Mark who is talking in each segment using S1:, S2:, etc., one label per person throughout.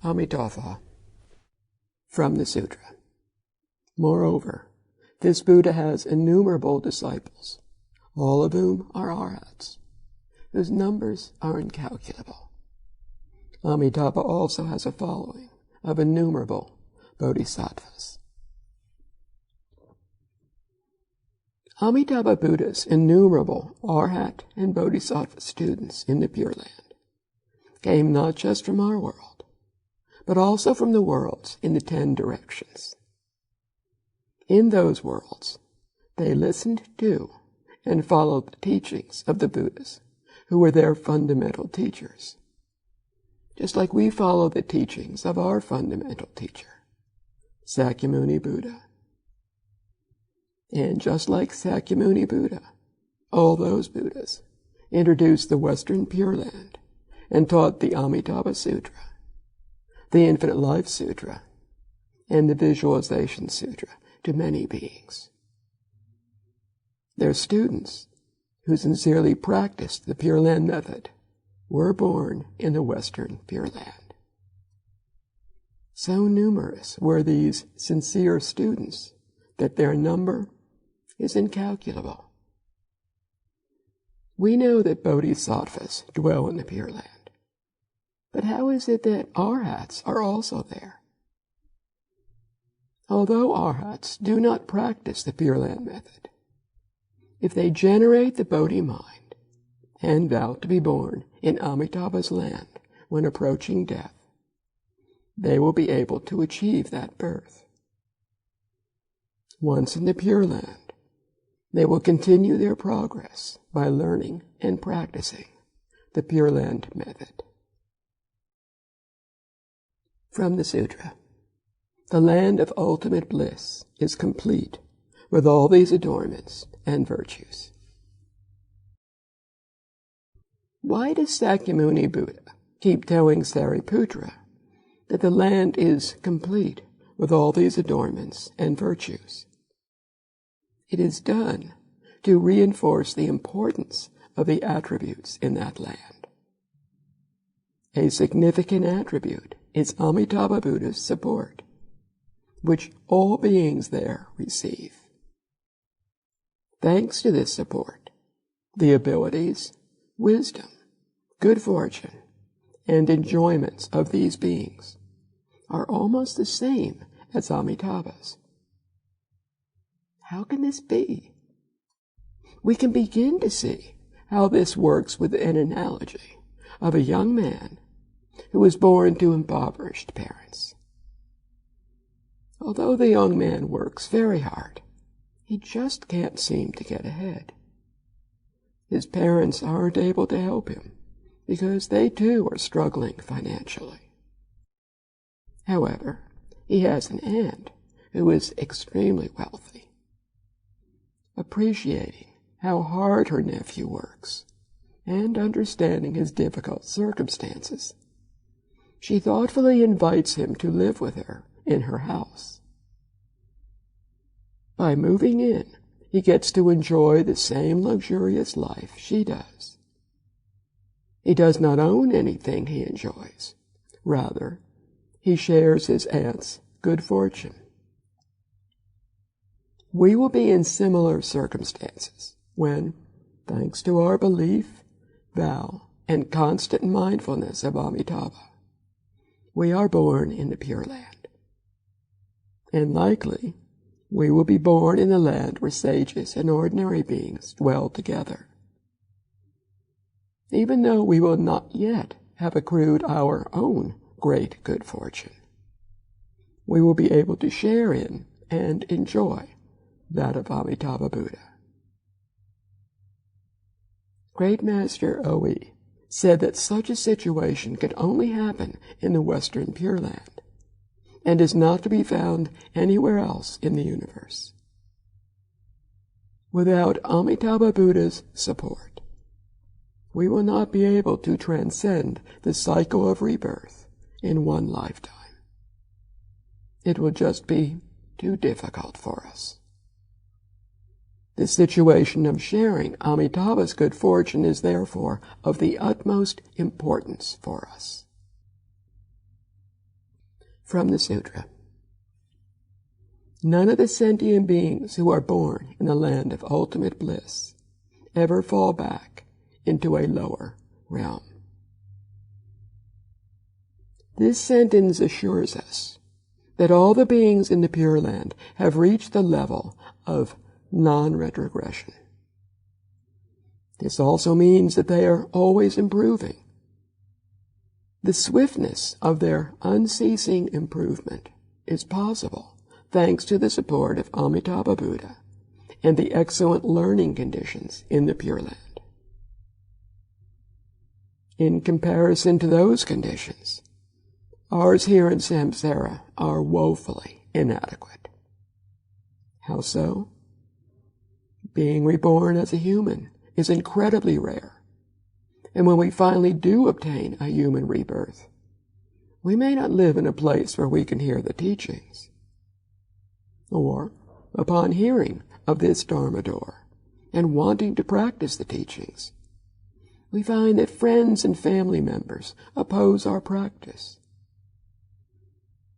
S1: Amitabha. From the Sutra. Moreover, this Buddha has innumerable disciples, all of whom are arhats, whose numbers are incalculable. Amitabha also has a following of innumerable bodhisattvas. Amitabha Buddha's innumerable arhat and bodhisattva students in the Pure Land came not just from our world, but also from the worlds in the 10 directions. In those worlds, they listened to and followed the teachings of the Buddhas, who were their fundamental teachers, just like we follow the teachings of our fundamental teacher, Sakyamuni Buddha. And just like Sakyamuni Buddha, all those Buddhas introduced the Western Pure Land and taught the Amitabha Sutra, the Infinite Life Sutra, and the Visualization Sutra to many beings. Their students, who sincerely practiced the Pure Land method, were born in the Western Pure Land. So numerous were these sincere students that their number is incalculable. We know that bodhisattvas dwell in the Pure Land, but how is it that arhats are also there? Although arhats do not practice the Pure Land method, if they generate the Bodhi mind and vow to be born in Amitabha's land when approaching death, they will be able to achieve that birth. Once in the Pure Land, they will continue their progress by learning and practicing the Pure Land method. From the Sutra. The land of ultimate bliss is complete with all these adornments and virtues. Why does Sakyamuni Buddha keep telling Sariputra that the land is complete with all these adornments and virtues? It is done to reinforce the importance of the attributes in that land. A significant attribute is Amitabha Buddha's support, which all beings there receive. Thanks to this support, the abilities, wisdom, good fortune, and enjoyments of these beings are almost the same as Amitabha's. How can this be? We can begin to see how this works with an analogy of a young man who was born to impoverished parents. Although the young man works very hard, he just can't seem to get ahead. His parents aren't able to help him because they too are struggling financially. However, he has an aunt who is extremely wealthy. Appreciating how hard her nephew works and understanding his difficult circumstances, she thoughtfully invites him to live with her in her house. By moving in, he gets to enjoy the same luxurious life she does. He does not own anything he enjoys. Rather, he shares his aunt's good fortune. We will be in similar circumstances when, thanks to our belief, vow, and constant mindfulness of Amitabha, we are born in the Pure Land. And likely, we will be born in a land where sages and ordinary beings dwell together. Even though we will not yet have accrued our own great good fortune, we will be able to share in and enjoy that of Amitabha Buddha. Great Master O.E. said that such a situation could only happen in the Western Pure Land, and is not to be found anywhere else in the universe. Without Amitabha Buddha's support, we will not be able to transcend the cycle of rebirth in one lifetime. It will just be too difficult for us. The situation of sharing Amitabha's good fortune is therefore of the utmost importance for us. From the Sutra. None of the sentient beings who are born in the land of ultimate bliss ever fall back into a lower realm. This sentence assures us that all the beings in the Pure Land have reached the level of non-retrogression. This also means that they are always improving. The swiftness of their unceasing improvement is possible thanks to the support of Amitabha Buddha and the excellent learning conditions in the Pure Land. In comparison to those conditions, ours here in samsara are woefully inadequate. How so? Being reborn as a human is incredibly rare, and when we finally do obtain a human rebirth, we may not live in a place where we can hear the teachings. Or, upon hearing of this Dharma door and wanting to practice the teachings, we find that friends and family members oppose our practice.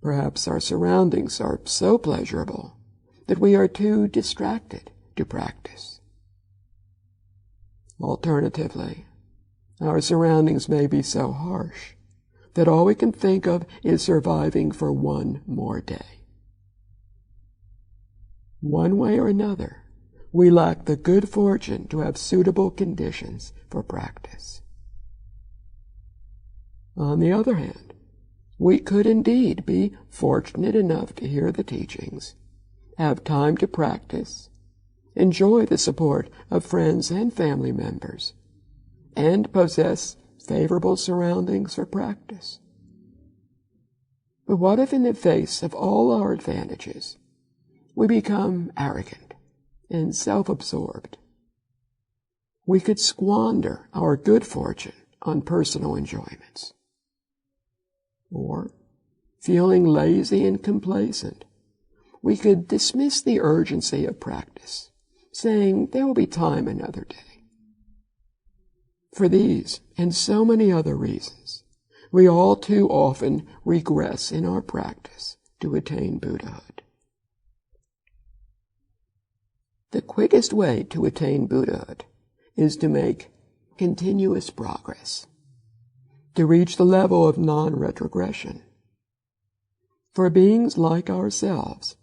S1: Perhaps our surroundings are so pleasurable that we are too distracted to practice. Alternatively, our surroundings may be so harsh that all we can think of is surviving for one more day. One way or another, we lack the good fortune to have suitable conditions for practice. On the other hand, we could indeed be fortunate enough to hear the teachings, have time to practice, enjoy the support of friends and family members, and possess favorable surroundings for practice. But what if in the face of all our advantages, we become arrogant and self-absorbed? We could squander our good fortune on personal enjoyments. Or, feeling lazy and complacent, we could dismiss the urgency of practice, saying there will be time another day. For these and so many other reasons, we all too often regress in our practice to attain Buddhahood. The quickest way to attain Buddhahood is to make continuous progress, to reach the level of non-retrogression. For beings like ourselves,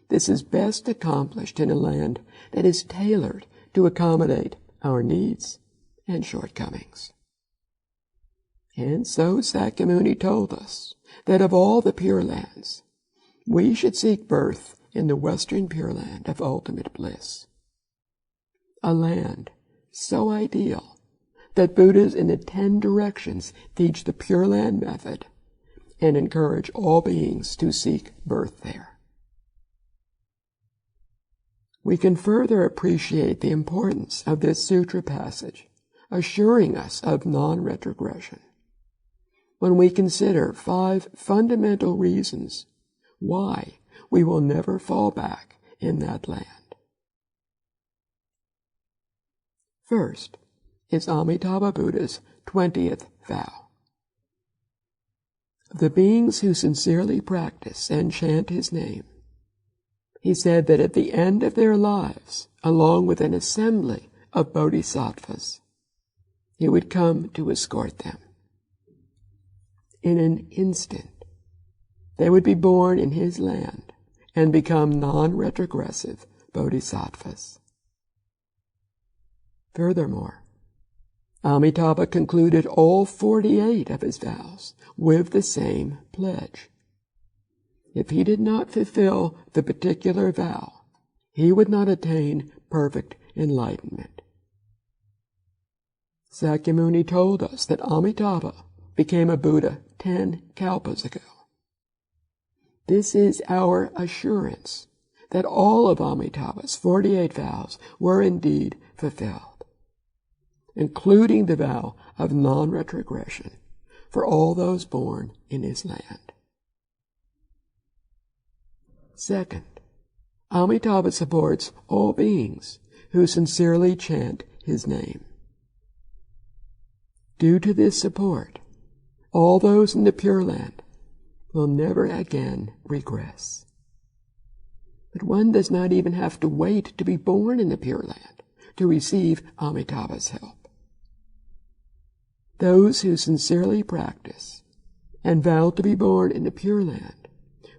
S1: this is best accomplished in a land that is tailored to accommodate our needs and shortcomings. And so Sakyamuni told us that of all the Pure Lands, we should seek birth in the Western Pure Land of ultimate bliss, a land so ideal that Buddhas in the 10 directions teach the Pure Land method and encourage all beings to seek birth there. We can further appreciate the importance of this sutra passage, assuring us of non-retrogression, when we consider 5 fundamental reasons why we will never fall back in that land. First is Amitabha Buddha's 20th vow. The beings who sincerely practice and chant his name, he said that at the end of their lives, along with an assembly of bodhisattvas, he would come to escort them. In an instant, they would be born in his land and become non-retrogressive bodhisattvas. Furthermore, Amitabha concluded all 48 of his vows with the same pledge. If he did not fulfill the particular vow, he would not attain perfect enlightenment. Sakyamuni told us that Amitabha became a Buddha 10 kalpas ago. This is our assurance that all of Amitabha's 48 vows were indeed fulfilled, including the vow of non-retrogression for all those born in his land. Second, Amitabha supports all beings who sincerely chant his name. Due to this support, all those in the Pure Land, will never again regress. But one does not even have to wait to be born in the Pure Land to receive Amitabha's help. Those who sincerely practice and vow to be born in the Pure Land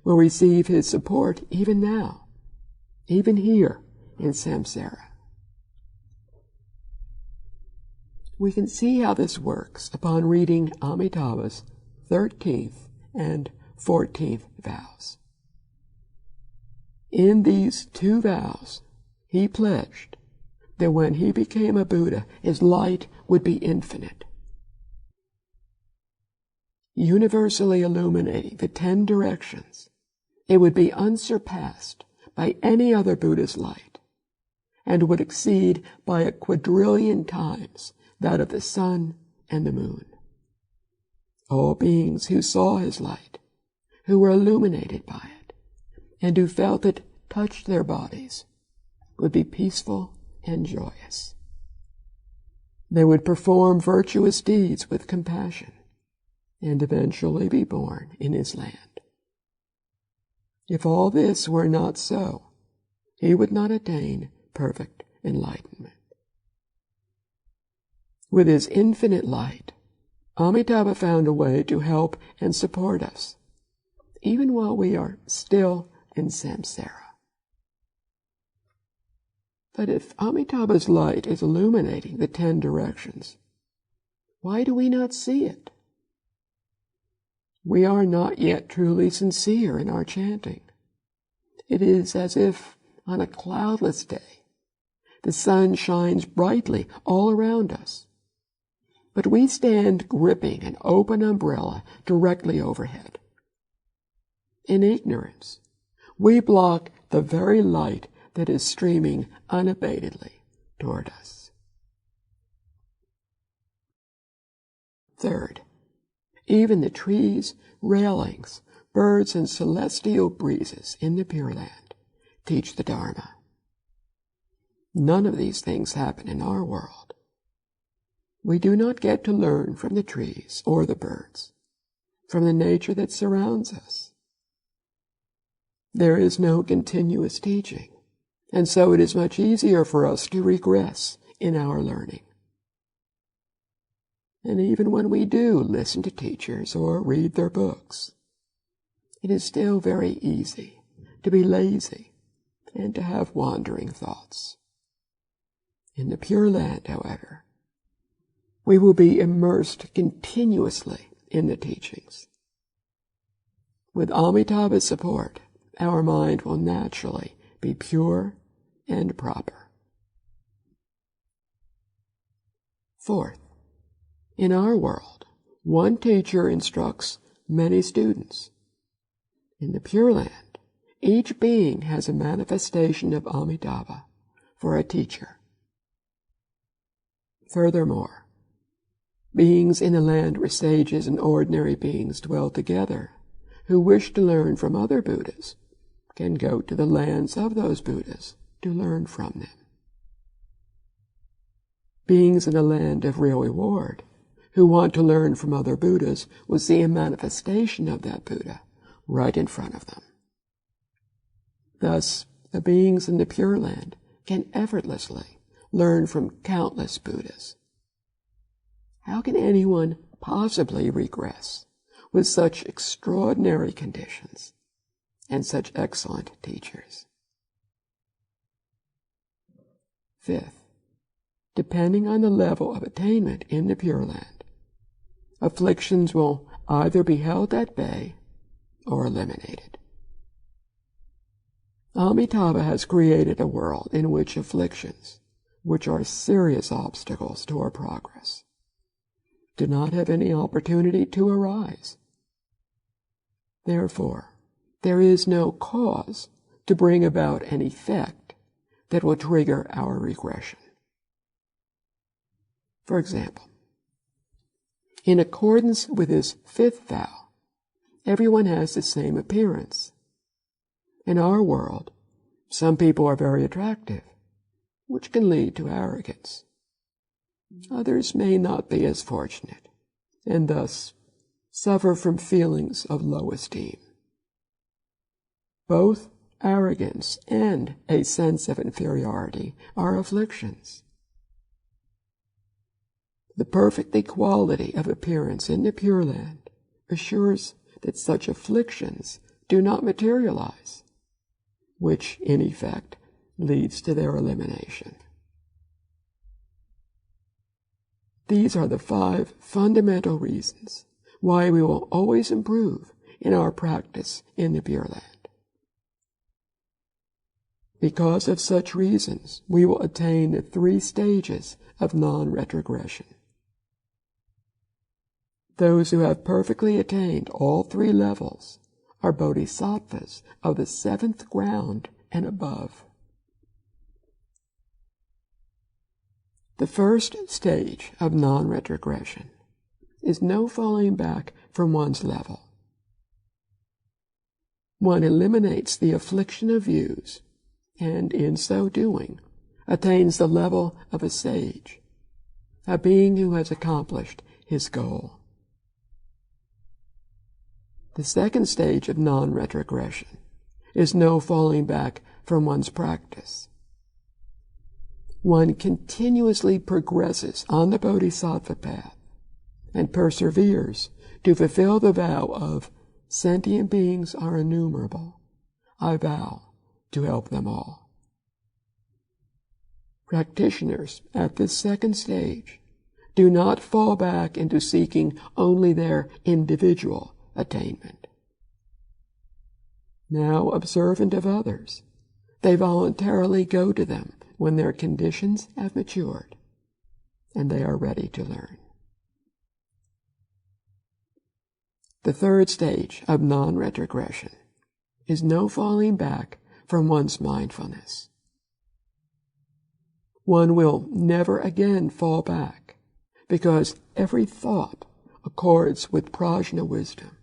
S1: will receive his support even now, even here in samsara. We can see how this works upon reading Amitabha's 13th and 14th vows. In these two vows, he pledged that when he became a Buddha, his light would be infinite, universally illuminating the 10 directions. It would be unsurpassed by any other Buddha's light, and would exceed by a quadrillion times that of the sun and the moon. All beings who saw his light, who were illuminated by it, and who felt it touch their bodies, would be peaceful and joyous. They would perform virtuous deeds with compassion, and eventually be born in his land. If all this were not so, he would not attain perfect enlightenment. With his infinite light, Amitabha found a way to help and support us, even while we are still in samsara. But if Amitabha's light is illuminating the 10 directions, why do we not see it? We are not yet truly sincere in our chanting. It is as if on a cloudless day, the sun shines brightly all around us, but we stand gripping an open umbrella directly overhead. In ignorance, we block the very light that is streaming unabatedly toward us. Third, even the trees, railings, birds, and celestial breezes in the Pure Land teach the Dharma. None of these things happen in our world. We do not get to learn from the trees or the birds, from the nature that surrounds us. There is no continuous teaching, and so it is much easier for us to regress in our learning. And even when we do listen to teachers or read their books, it is still very easy to be lazy and to have wandering thoughts. In the Pure Land, however, we will be immersed continuously in the teachings. With Amitabha's support, our mind will naturally be pure and proper. Fourth, in our world, one teacher instructs many students. In the Pure Land, each being has a manifestation of Amitabha for a teacher. Furthermore, beings in the land where sages and ordinary beings dwell together, who wish to learn from other Buddhas, can go to the lands of those Buddhas to learn from them. Beings in a land of real reward, who want to learn from other Buddhas, will see a manifestation of that Buddha right in front of them. Thus, the beings in the Pure Land can effortlessly learn from countless Buddhas. How can anyone possibly regress with such extraordinary conditions and such excellent teachers? Fifth, depending on the level of attainment in the Pure Land, afflictions will either be held at bay or eliminated. Amitabha has created a world in which afflictions, which are serious obstacles to our progress, do not have any opportunity to arise. Therefore, there is no cause to bring about an effect that will trigger our regression. For example, in accordance with his 5th vow, everyone has the same appearance. In our world, some people are very attractive, which can lead to arrogance. Others may not be as fortunate, and thus suffer from feelings of low esteem. Both arrogance and a sense of inferiority are afflictions. The perfect equality of appearance in the Pure Land assures that such afflictions do not materialize, which, in effect, leads to their elimination. These are the 5 fundamental reasons why we will always improve in our practice in the Pure Land. Because of such reasons, we will attain the 3 stages of non-retrogression. Those who have perfectly attained all 3 levels are bodhisattvas of the 7th ground and above. The first stage of non-retrogression is no falling back from one's level. One eliminates the affliction of views, and in so doing, attains the level of a sage, a being who has accomplished his goal. The second stage of non-retrogression is no falling back from one's practice. One continuously progresses on the bodhisattva path and perseveres to fulfill the vow of sentient beings are innumerable. I vow to help them all. Practitioners at this second stage do not fall back into seeking only their individual attainment. Now observant of others, they voluntarily go to them when their conditions have matured and they are ready to learn. The third stage of non-retrogression is no falling back from one's mindfulness. One will never again fall back because every thought accords with prajna wisdom,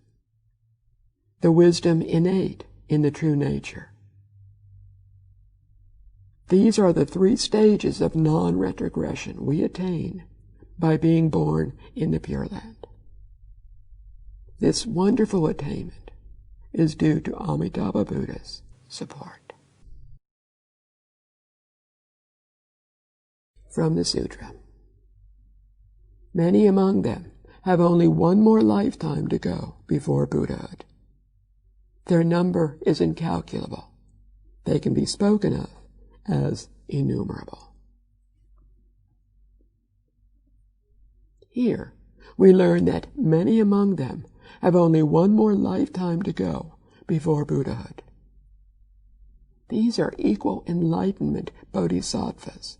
S1: the wisdom innate in the true nature. These are the 3 stages of non-retrogression we attain by being born in the Pure Land. This wonderful attainment is due to Amitabha Buddha's support. From the Sutra. Many among them have only 1 more lifetime to go before Buddhahood. Their number is incalculable. They can be spoken of as innumerable. Here, we learn that many among them have only 1 more lifetime to go before Buddhahood. These are equal enlightenment bodhisattvas,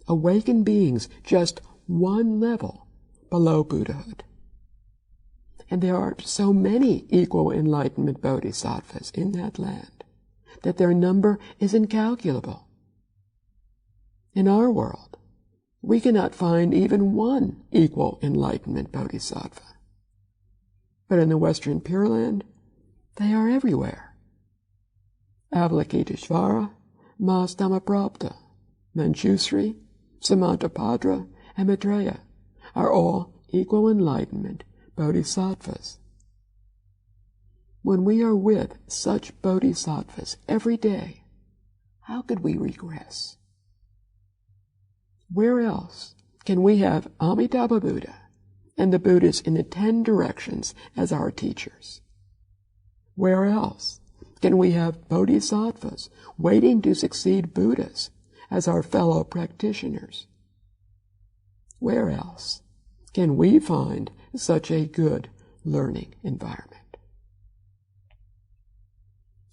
S1: awakened beings just 1 level below Buddhahood. And there are so many equal enlightenment bodhisattvas in that land that their number is incalculable. In our world, we cannot find even 1 equal enlightenment bodhisattva. But in the Western Pure Land, they are everywhere. Avalokiteshvara, Mahastamaprapta, Manjushri, Samantabhadra, and Maitreya are all equal enlightenment bodhisattvas. When we are with such bodhisattvas every day, how could we regress? Where else can we have Amitabha Buddha and the Buddhas in the 10 directions as our teachers? Where else can we have bodhisattvas waiting to succeed Buddhas as our fellow practitioners? Where else can we find such a good learning environment?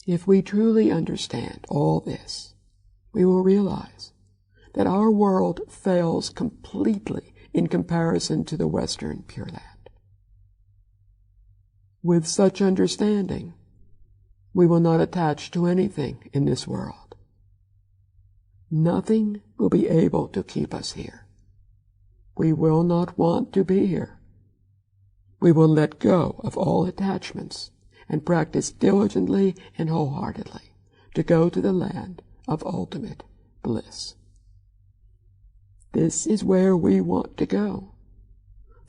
S1: If we truly understand all this, we will realize that our world fails completely in comparison to the Western Pure Land. With such understanding, we will not attach to anything in this world. Nothing will be able to keep us here. We will not want to be here. We will let go of all attachments and practice diligently and wholeheartedly to go to the land of ultimate bliss. This is where we want to go.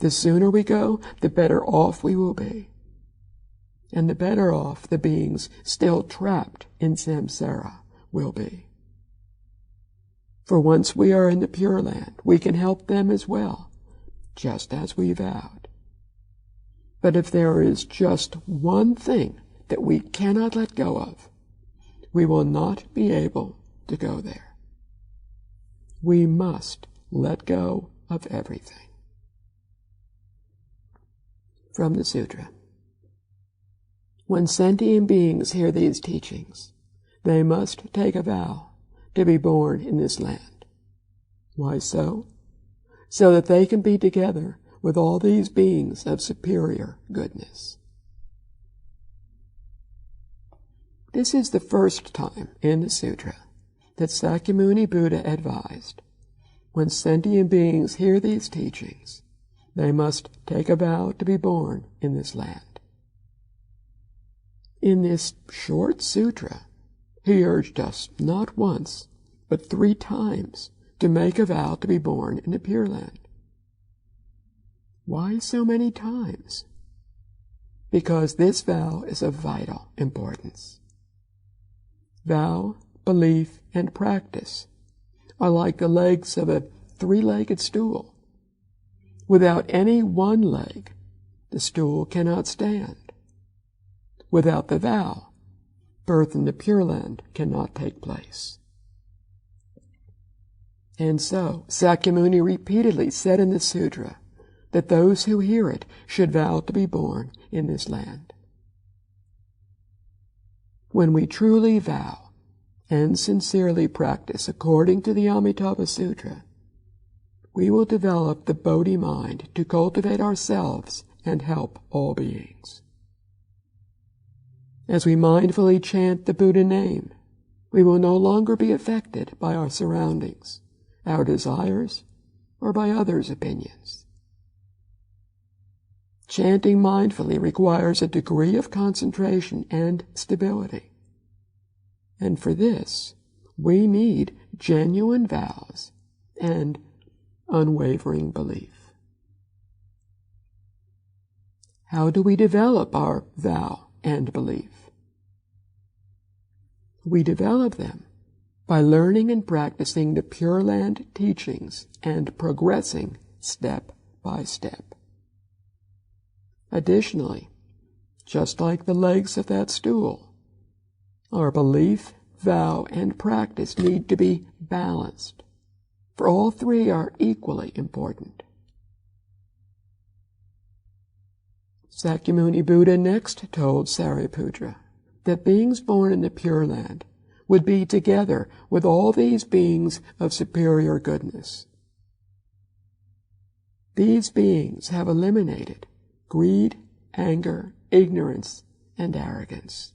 S1: The sooner we go, the better off we will be. And the better off the beings still trapped in samsara will be. For once we are in the Pure Land, we can help them as well, just as we vowed. But if there is just one thing that we cannot let go of, we will not be able to go there. We must let go of everything. From the Sutra. When sentient beings hear these teachings, they must take a vow to be born in this land. Why so? So that they can be together with all these beings of superior goodness. This is the first time in the Sutra that Sakyamuni Buddha advised, when sentient beings hear these teachings, they must take a vow to be born in this land. In this short sutra, he urged us not once, but 3 times to make a vow to be born in the Pure Land. Why so many times? Because this vow is of vital importance. Vow, belief, and practice are like the legs of a 3-legged stool. Without any one leg, the stool cannot stand. Without the vow, birth in the Pure Land cannot take place. And so, Sakyamuni repeatedly said in the sutra that those who hear it should vow to be born in this land. When we truly vow and sincerely practice according to the Amitabha Sutra, we will develop the Bodhi mind to cultivate ourselves and help all beings. As we mindfully chant the Buddha name, we will no longer be affected by our surroundings, our desires, or by others' opinions. Chanting mindfully requires a degree of concentration and stability. And for this, we need genuine vows and unwavering belief. How do we develop our vow and belief? We develop them by learning and practicing the Pure Land teachings and progressing step by step. Additionally, just like the legs of that stool, our belief, vow, and practice need to be balanced, for all 3 are equally important. Sakyamuni Buddha next told Sariputra that beings born in the Pure Land would be together with all these beings of superior goodness. These beings have eliminated greed, anger, ignorance, and arrogance.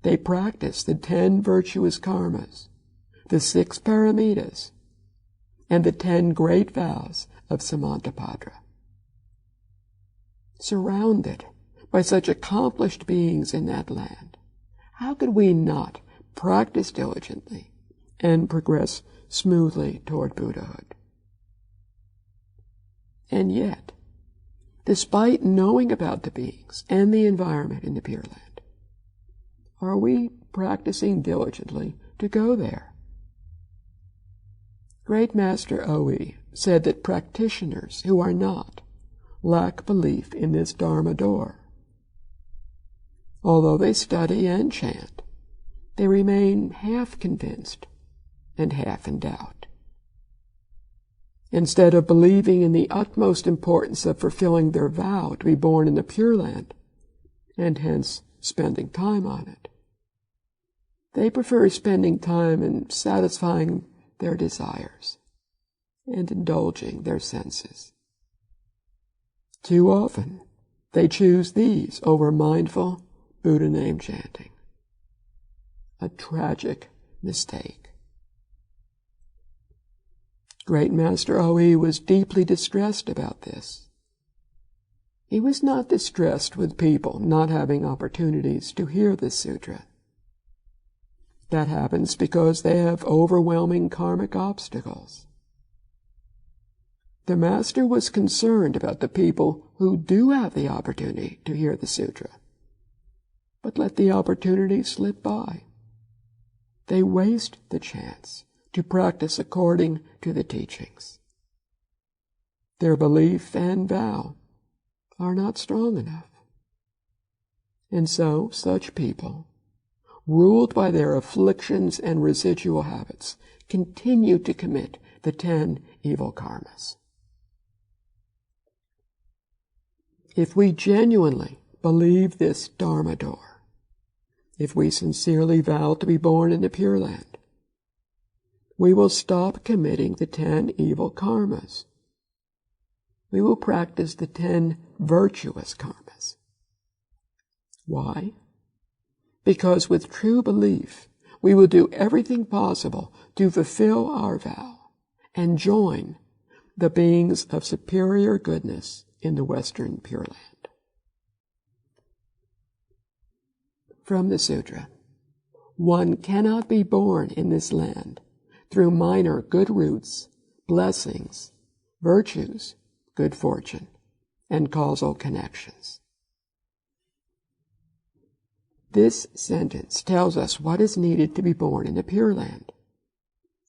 S1: They practice the 10 virtuous karmas, the 6 paramitas, and the 10 great vows of Samantabhadra. Surrounded by such accomplished beings in that land, how could we not practice diligently and progress smoothly toward Buddhahood? And yet, despite knowing about the beings and the environment in the Pure Land, are we practicing diligently to go there? Great Master Oe said that practitioners who are not lack belief in this Dharma door. Although they study and chant, they remain half convinced and half in doubt. Instead of believing in the utmost importance of fulfilling their vow to be born in the Pure Land, and hence spending time on it, they prefer spending time in satisfying their desires and indulging their senses. Too often, they choose these over mindful Buddha name chanting. A tragic mistake. Great Master Oe was deeply distressed about this. He was not distressed with people not having opportunities to hear this sutra. That happens because they have overwhelming karmic obstacles. The Master was concerned about the people who do have the opportunity to hear the sutra, but let the opportunity slip by. They waste the chance to practice according to the teachings. Their belief and vow are not strong enough. And so such people, ruled by their afflictions and residual habits, continue to commit the 10 evil karmas. If we genuinely believe this Dharma door, if we sincerely vow to be born in the Pure Land, we will stop committing the 10 evil karmas. We will practice the 10 virtuous karmas. Why? Because with true belief, we will do everything possible to fulfill our vow and join the beings of superior goodness in the Western Pure Land. From the Sutra, one cannot be born in this land through minor good roots, blessings, virtues, good fortune, and causal connections. This sentence tells us what is needed to be born in the Pure Land.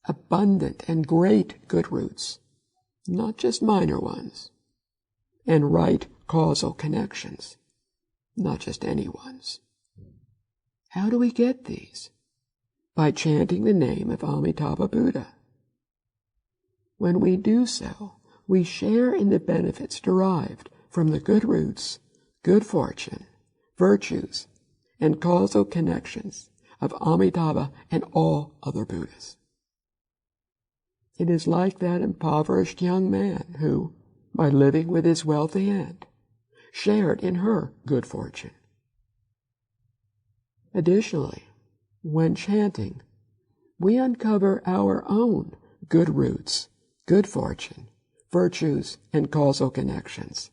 S1: Abundant and great good roots, not just minor ones, and right causal connections, not just any ones. How do we get these? By chanting the name of Amitabha Buddha. When we do so, we share in the benefits derived from the good roots, good fortune, virtues, and causal connections of Amitabha and all other Buddhas. It is like that impoverished young man who, by living with his wealthy aunt, shared in her good fortune. Additionally, when chanting, we uncover our own good roots, good fortune, virtues, and causal connections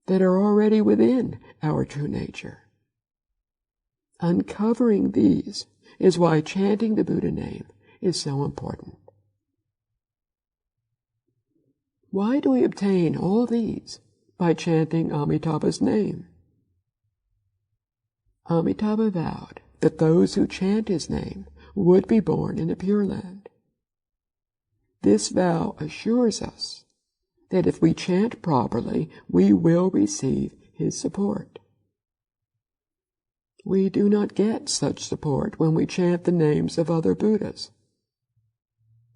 S1: that are already within our true nature. Uncovering these is why chanting the Buddha name is so important. Why do we obtain all these by chanting Amitabha's name? Amitabha vowed that those who chant his name would be born in the Pure Land. This vow assures us that if we chant properly, we will receive his support. We do not get such support when we chant the names of other Buddhas.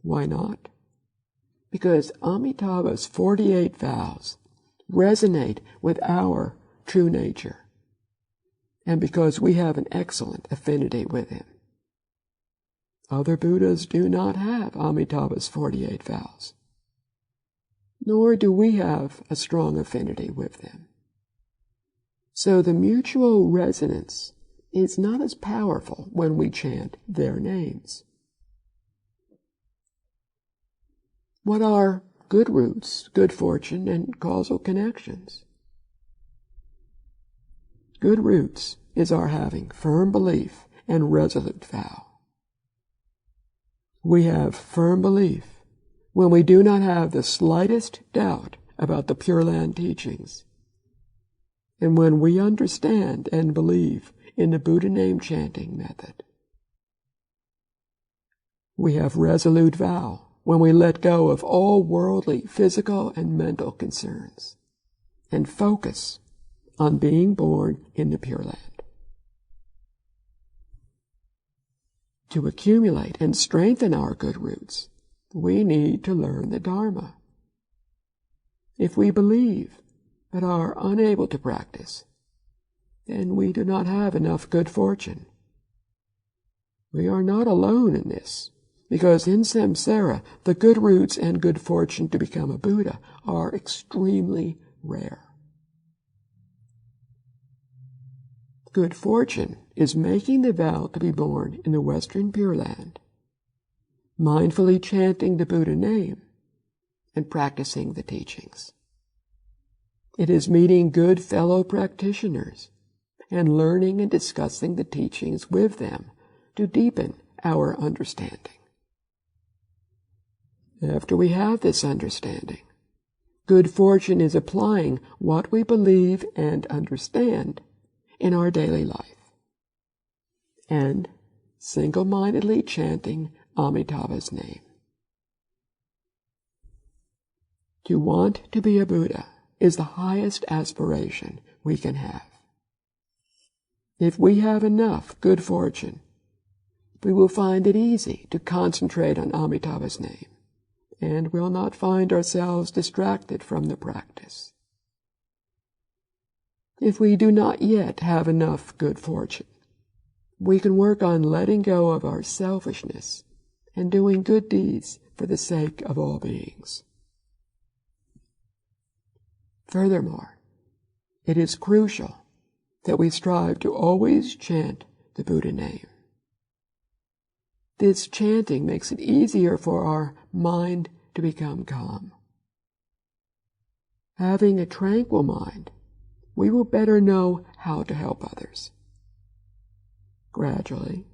S1: Why not? Because Amitabha's 48 vows resonate with our true nature, and because we have an excellent affinity with him. Other Buddhas do not have Amitabha's 48 vows, nor do we have a strong affinity with them. So the mutual resonance is not as powerful when we chant their names. What are good roots, good fortune, and causal connections? Good roots is our having firm belief and resolute vow. We have firm belief when we do not have the slightest doubt about the Pure Land teachings, and when we understand and believe in the Buddha name chanting method. We have resolute vow when we let go of all worldly, physical, and mental concerns and focus on being born in the Pure Land. To accumulate and strengthen our good roots, we need to learn the Dharma. If we believe but are unable to practice, then we do not have enough good fortune. We are not alone in this, because in samsara, the good roots and good fortune to become a Buddha are extremely rare. Good fortune is making the vow to be born in the Western Pure Land, mindfully chanting the Buddha name, and practicing the teachings. It is meeting good fellow practitioners and learning and discussing the teachings with them to deepen our understanding. After we have this understanding, Good fortune is applying what we believe and understand in our daily life, and single-mindedly chanting Amitabha's name. To want to be a Buddha is the highest aspiration we can have. If we have enough good fortune, we will find it easy to concentrate on Amitabha's name, and will not find ourselves distracted from the practice. If we do not yet have enough good fortune, we can work on letting go of our selfishness and doing good deeds for the sake of all beings. Furthermore, it is crucial that we strive to always chant the Buddha name. This chanting makes it easier for our mind to become calm. Having a tranquil mind, we will better know how to help others. Gradually,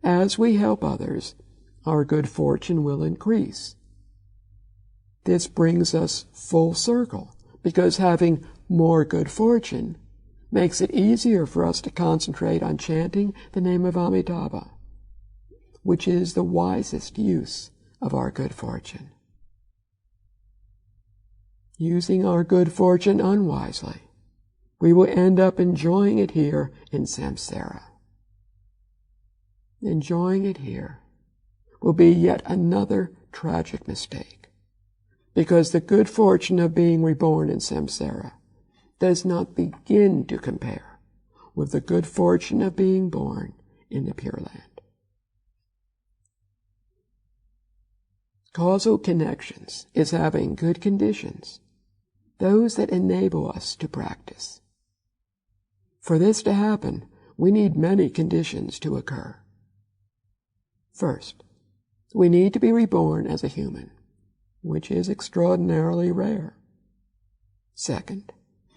S1: as we help others, our good fortune will increase. This brings us full circle, because having more good fortune makes it easier for us to concentrate on chanting the name of Amitabha, which is the wisest use of our good fortune. Using our good fortune unwisely, we will end up enjoying it here in samsara. Enjoying it here will be yet another tragic mistake, because the good fortune of being reborn in samsara does not begin to compare with the good fortune of being born in the Pure Land. Causal connections is having good conditions, those that enable us to practice. For this to happen, we need many conditions to occur. First, we need to be reborn as a human, which is extraordinarily rare. Second,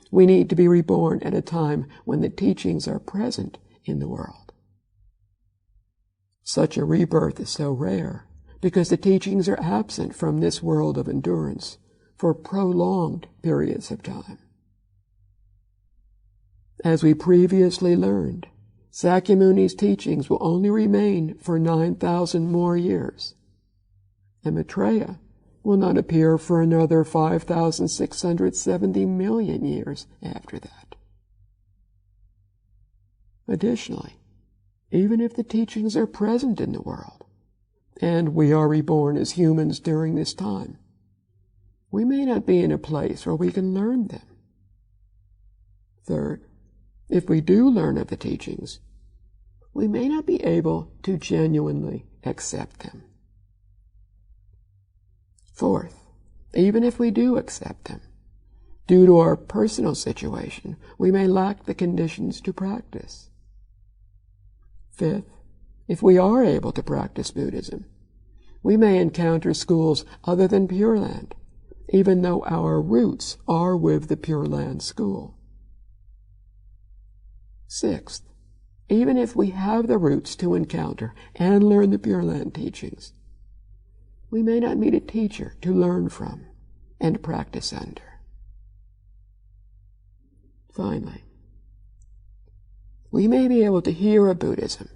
S1: we need to be reborn at a time when the teachings are present in the world. Such a rebirth is so rare because the teachings are absent from this world of endurance for prolonged periods of time. As we previously learned, Sakyamuni's teachings will only remain for 9,000 more years, and Maitreya will not appear for another 5,670 million years after that. Additionally, even if the teachings are present in the world, and we are reborn as humans during this time, we may not be in a place where we can learn them. Third, if we do learn of the teachings, we may not be able to genuinely accept them. Fourth, even if we do accept them, due to our personal situation, we may lack the conditions to practice. Fifth, if we are able to practice Buddhism, we may encounter schools other than Pure Land, even though our roots are with the Pure Land school. Sixth, even if we have the roots to encounter and learn the Pure Land teachings, we may not meet a teacher to learn from and practice under. Finally, we may be able to hear of Buddhism,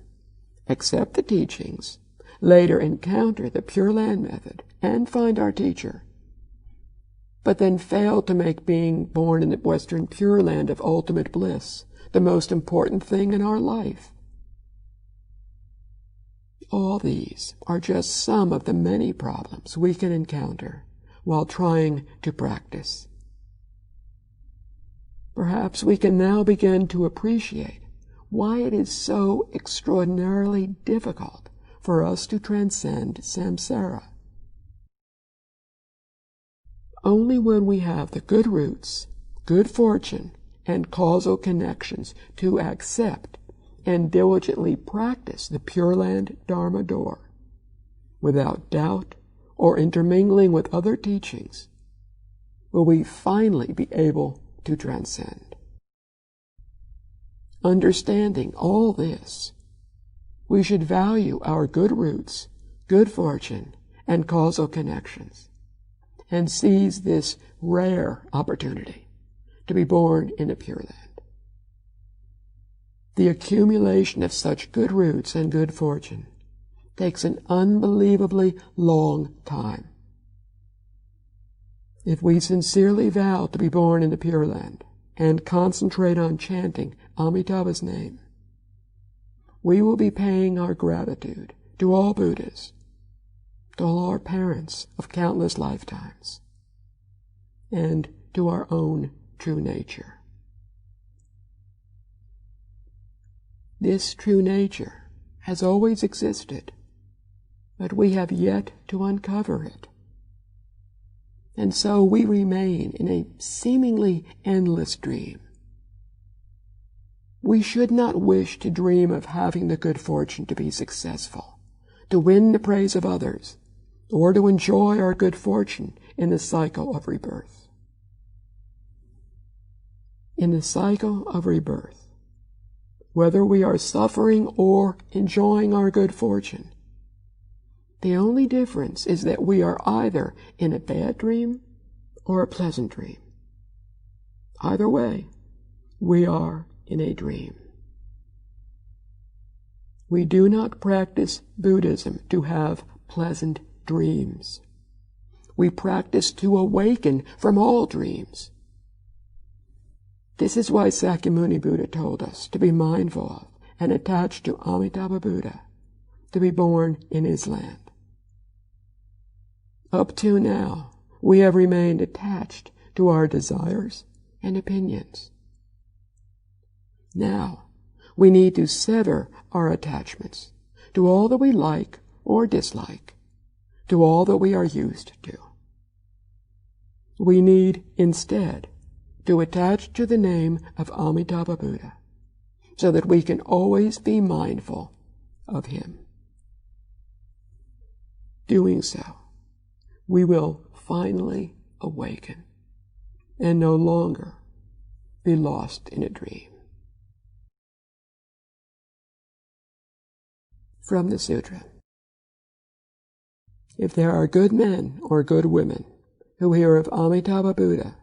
S1: accept the teachings, later encounter the Pure Land method, and find our teacher, but then fail to make being born in the Western Pure Land of ultimate bliss the most important thing in our life. All these are just some of the many problems we can encounter while trying to practice. Perhaps we can now begin to appreciate why it is so extraordinarily difficult for us to transcend samsara. Only when we have the good roots, good fortune, and causal connections to accept and diligently practice the Pure Land Dharma door, without doubt or intermingling with other teachings, will we finally be able to transcend. Understanding all this, we should value our good roots, good fortune, and causal connections, and seize this rare opportunity to be born in the Pure Land. The accumulation of such good roots and good fortune takes an unbelievably long time. If we sincerely vow to be born in the Pure Land and concentrate on chanting Amitabha's name, we will be paying our gratitude to all Buddhas, to all our parents of countless lifetimes, and to our own true nature. This true nature has always existed, but we have yet to uncover it. And so we remain in a seemingly endless dream. We should not wish to dream of having the good fortune to be successful, to win the praise of others, or to enjoy our good fortune in the cycle of rebirth. In the cycle of rebirth, whether we are suffering or enjoying our good fortune, the only difference is that we are either in a bad dream or a pleasant dream. Either way, we are in a dream. We do not practice Buddhism to have pleasant dreams. We practice to awaken from all dreams. This is why Sakyamuni Buddha told us to be mindful of and attached to Amitabha Buddha, to be born in his land. Up to now, we have remained attached to our desires and opinions. Now, we need to sever our attachments to all that we like or dislike, to all that we are used to. We need, instead, to attach to the name of Amitabha Buddha, so that we can always be mindful of him. Doing so, we will finally awaken and no longer be lost in a dream. From the Sutra. If there are good men or good women who hear of Amitabha Buddha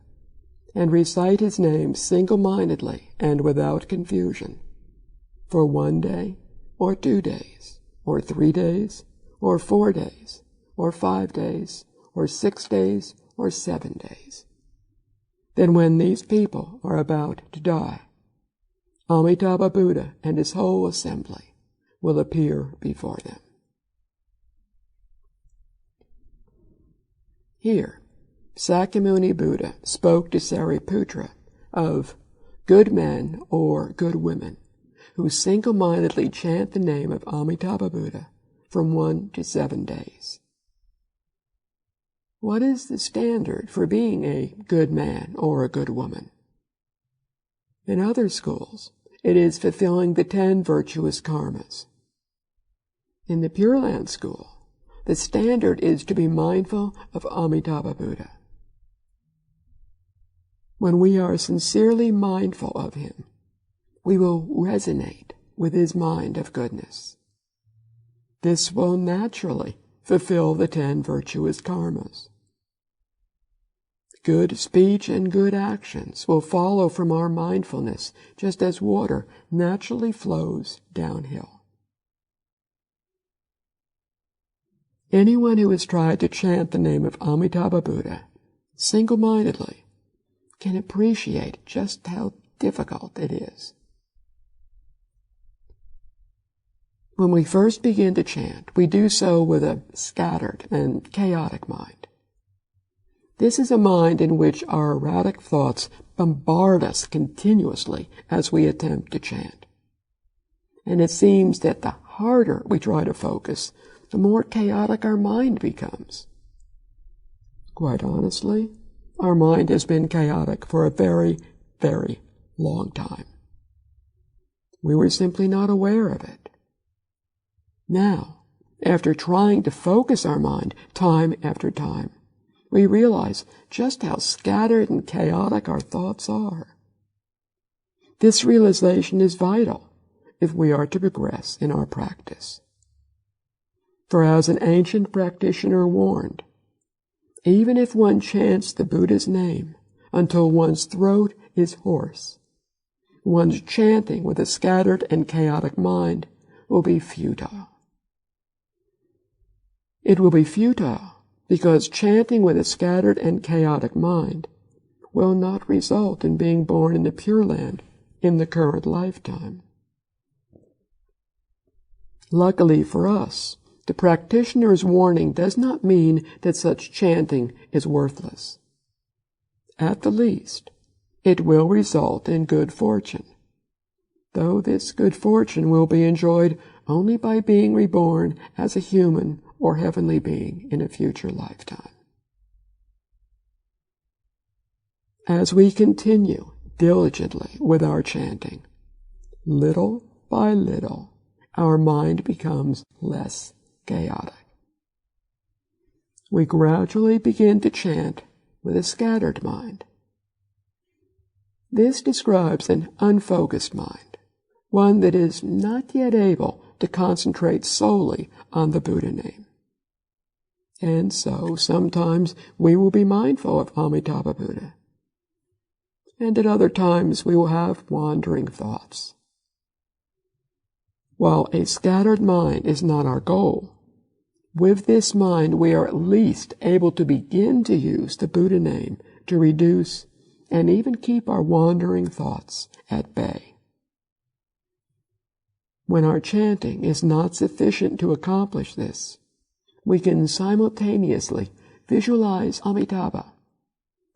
S1: and recite his name single-mindedly and without confusion, for 1 day, or 2 days, or 3 days, or 4 days, or 5 days, or 6 days, or 7 days, then when these people are about to die, Amitabha Buddha and his whole assembly will appear before them. Here, Sakyamuni Buddha spoke to Sariputra of good men or good women who single-mindedly chant the name of Amitabha Buddha from 1 to 7 days. What is the standard for being a good man or a good woman? In other schools, it is fulfilling the 10 virtuous karmas. In the Pure Land school, the standard is to be mindful of Amitabha Buddha. When we are sincerely mindful of him, we will resonate with his mind of goodness. This will naturally fulfill the 10 virtuous karmas. Good speech and good actions will follow from our mindfulness, just as water naturally flows downhill. Anyone who has tried to chant the name of Amitabha Buddha single-mindedly can appreciate just how difficult it is. When we first begin to chant, we do so with a scattered and chaotic mind. This is a mind in which our erratic thoughts bombard us continuously as we attempt to chant. And it seems that the harder we try to focus, the more chaotic our mind becomes. Quite honestly, our mind has been chaotic for a very, very long time. We were simply not aware of it. Now, after trying to focus our mind time after time, we realize just how scattered and chaotic our thoughts are. This realization is vital if we are to progress in our practice. For as an ancient practitioner warned, Even if one chants the Buddha's name until one's throat is hoarse, one's chanting with a scattered and chaotic mind will be futile. It will be futile because chanting with a scattered and chaotic mind will not result in being born in the Pure Land in the current lifetime. Luckily for us, the practitioner's warning does not mean that such chanting is worthless. At the least, it will result in good fortune, though this good fortune will be enjoyed only by being reborn as a human or heavenly being in a future lifetime. As we continue diligently with our chanting, little by little, our mind becomes less chaotic. We gradually begin to chant with a scattered mind. This describes an unfocused mind, one that is not yet able to concentrate solely on the Buddha name. And so sometimes we will be mindful of Amitabha Buddha, and at other times we will have wandering thoughts. While a scattered mind is not our goal, with this mind we are at least able to begin to use the Buddha name to reduce and even keep our wandering thoughts at bay. When our chanting is not sufficient to accomplish this, we can simultaneously visualize Amitabha,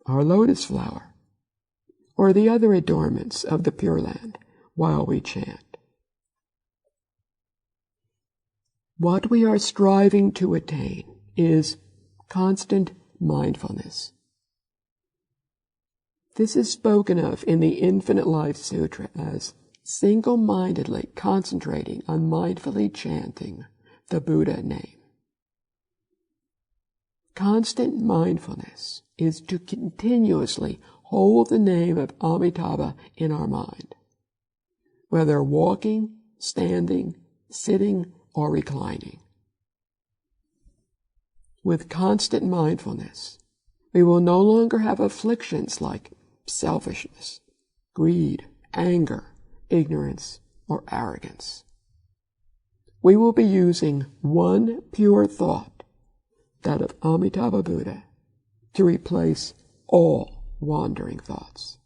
S1: our lotus flower, or the other adornments of the Pure Land while we chant. What we are striving to attain is constant mindfulness. This is spoken of in the Infinite Life Sutra as single-mindedly concentrating on mindfully chanting the Buddha name. Constant mindfulness is to continuously hold the name of Amitabha in our mind, whether walking, standing, sitting, or reclining. With constant mindfulness, we will no longer have afflictions like selfishness, greed, anger, ignorance, or arrogance. We will be using one pure thought, that of Amitabha Buddha, to replace all wandering thoughts.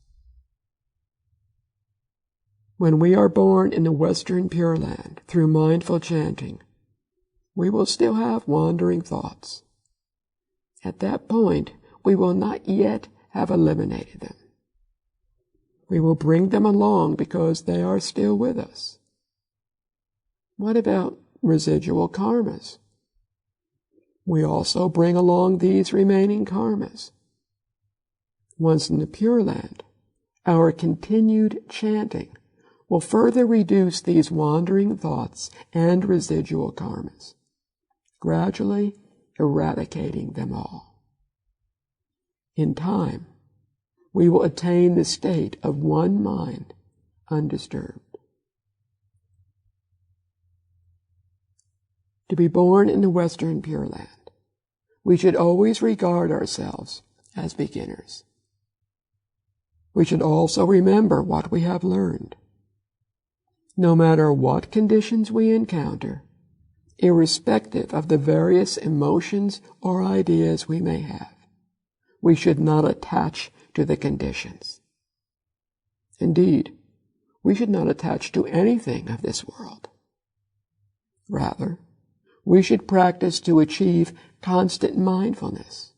S1: When we are born in the Western Pure Land through mindful chanting, we will still have wandering thoughts. At that point, we will not yet have eliminated them. We will bring them along because they are still with us. What about residual karmas? We also bring along these remaining karmas. Once in the Pure Land, our continued chanting will further reduce these wandering thoughts and residual karmas, gradually eradicating them all. In time, we will attain the state of one mind, undisturbed. To be born in the Western Pure Land, we should always regard ourselves as beginners. We should also remember what we have learned. No matter what conditions we encounter, irrespective of the various emotions or ideas we may have, we should not attach to the conditions. Indeed, we should not attach to anything of this world. Rather, we should practice to achieve constant mindfulness,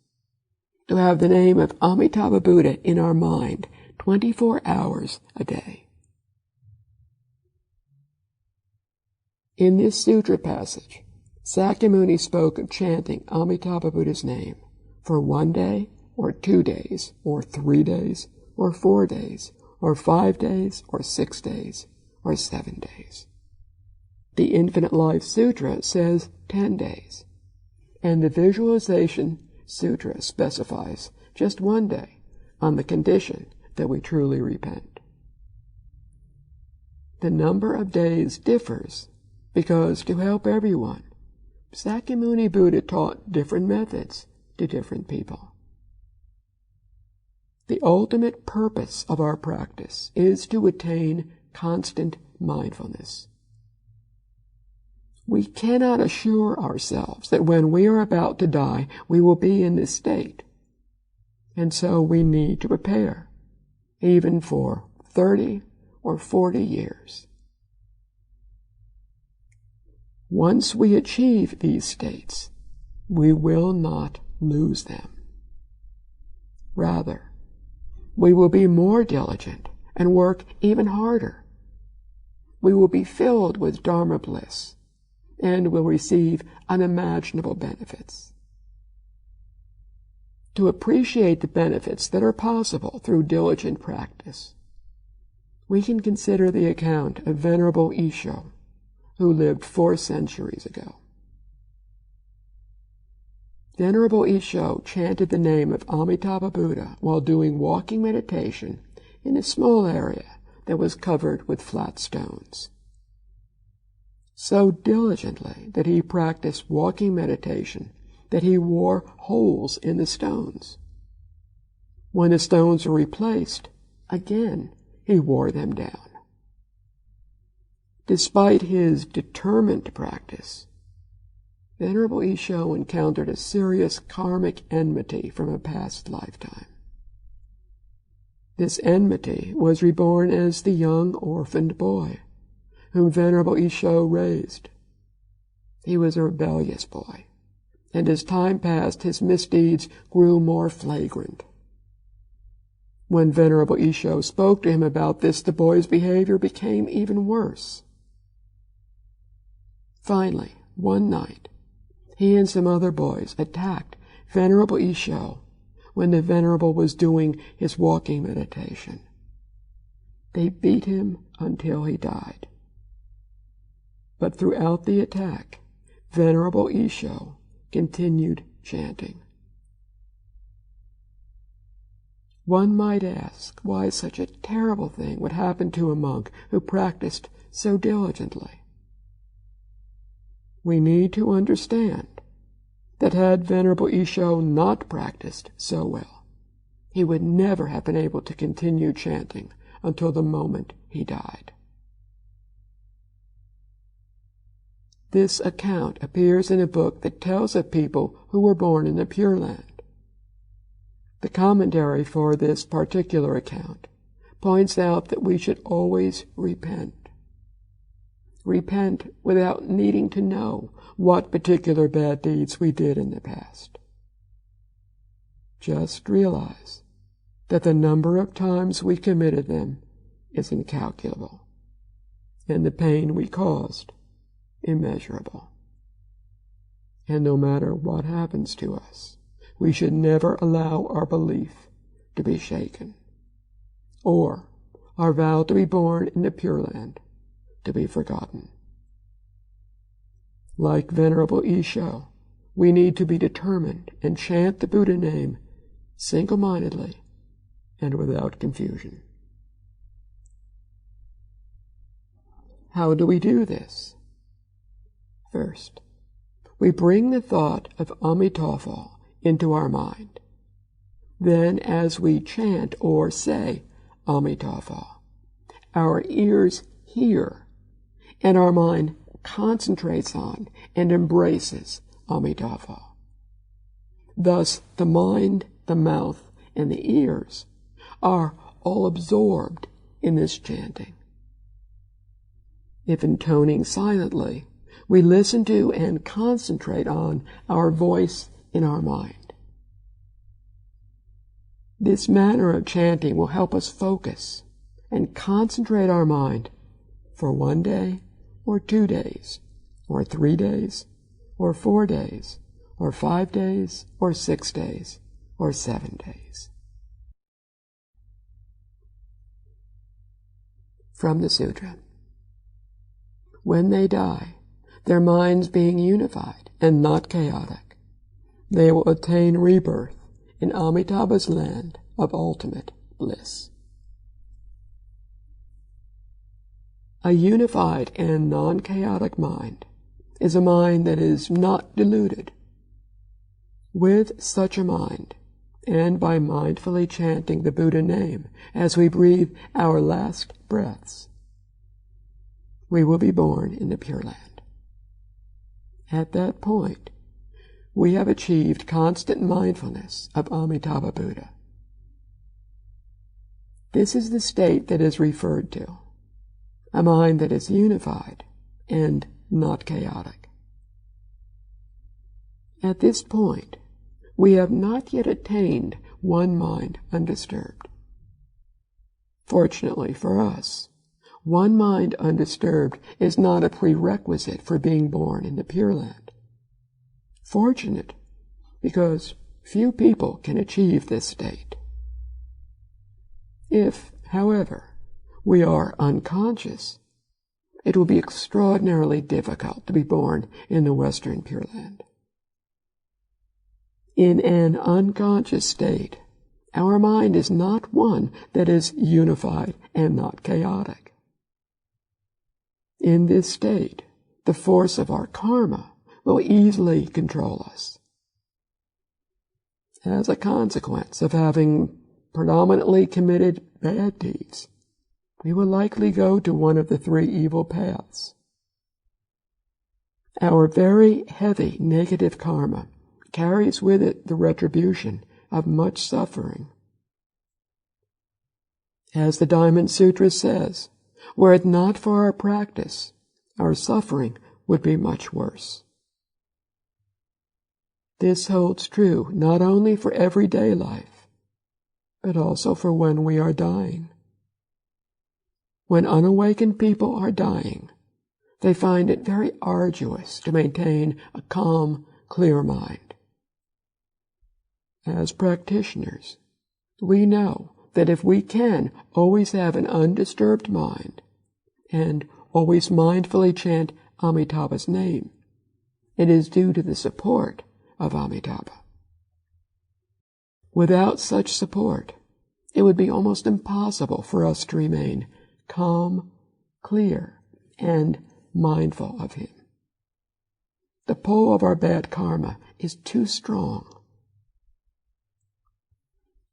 S1: to have the name of Amitabha Buddha in our mind 24 hours a day. In this sutra passage, Sakyamuni spoke of chanting Amitabha Buddha's name for 1 day, or 2 days, or 3 days, or 4 days, or 5 days, or 6 days, or 7 days. The Infinite Life Sutra says 10 days, and the Visualization Sutra specifies just 1 day on the condition that we truly repent. The number of days differs because, to help everyone, Sakyamuni Buddha taught different methods to different people. The ultimate purpose of our practice is to attain constant mindfulness. We cannot assure ourselves that when we are about to die, we will be in this state. And so we need to prepare, even for 30 or 40 years. Once we achieve these states, we will not lose them. Rather, we will be more diligent and work even harder. We will be filled with Dharma bliss and will receive unimaginable benefits. To appreciate the benefits that are possible through diligent practice, we can consider the account of Venerable Isho, who lived 4 centuries ago. Venerable Isho chanted the name of Amitabha Buddha while doing walking meditation in a small area that was covered with flat stones. So diligently that he practiced walking meditation that he wore holes in the stones. When the stones were replaced, again he wore them down. Despite his determined practice, Venerable Isho encountered a serious karmic enmity from a past lifetime. This enmity was reborn as the young orphaned boy, whom Venerable Isho raised. He was a rebellious boy, and as time passed, his misdeeds grew more flagrant. When Venerable Isho spoke to him about this, the boy's behavior became even worse. Finally, one night, he and some other boys attacked Venerable Isho when the Venerable was doing his walking meditation. They beat him until he died. But throughout the attack, Venerable Isho continued chanting. One might ask why such a terrible thing would happen to a monk who practiced so diligently. We need to understand that had Venerable Isho not practiced so well, he would never have been able to continue chanting until the moment he died. This account appears in a book that tells of people who were born in the Pure Land. The commentary for this particular account points out that we should always repent. Repent without needing to know what particular bad deeds we did in the past. Just realize that the number of times we committed them is incalculable, and the pain we caused immeasurable. And no matter what happens to us, we should never allow our belief to be shaken, or our vow to be born in the Pure Land to be forgotten. Like Venerable Isho, we need to be determined and chant the Buddha name single-mindedly and without confusion. How do we do this? First, we bring the thought of Amitabha into our mind. Then, as we chant or say Amitabha, our ears hear and our mind concentrates on and embraces Amitabha. Thus, the mind, the mouth, and the ears are all absorbed in this chanting. If intoning silently, we listen to and concentrate on our voice in our mind. This manner of chanting will help us focus and concentrate our mind for 1 day, or 2 days, or 3 days, or 4 days, or 5 days, or 6 days, or 7 days. From the Sutra. When they die, their minds being unified and not chaotic, they will attain rebirth in Amitabha's land of ultimate bliss. A unified and non-chaotic mind is a mind that is not deluded. With such a mind, and by mindfully chanting the Buddha name as we breathe our last breaths, we will be born in the Pure Land. At that point, we have achieved constant mindfulness of Amitabha Buddha. This is the state that is referred to, a mind that is unified and not chaotic. At this point, we have not yet attained one mind undisturbed. Fortunately for us, one mind undisturbed is not a prerequisite for being born in the Pure Land. Fortunate, because few people can achieve this state. If, however, we are unconscious, it will be extraordinarily difficult to be born in the Western Pure Land. In an unconscious state, our mind is not one that is unified and not chaotic. In this state, the force of our karma will easily control us. As a consequence of having predominantly committed bad deeds, we will likely go to one of the three evil paths. Our very heavy negative karma carries with it the retribution of much suffering. As the Diamond Sutra says, were it not for our practice, our suffering would be much worse. This holds true not only for everyday life, but also for when we are dying. When unawakened people are dying, they find it very arduous to maintain a calm, clear mind. As practitioners, we know that if we can always have an undisturbed mind and always mindfully chant Amitabha's name, it is due to the support of Amitabha. Without such support, it would be almost impossible for us to remain calm, clear, and mindful of him. The pull of our bad karma is too strong.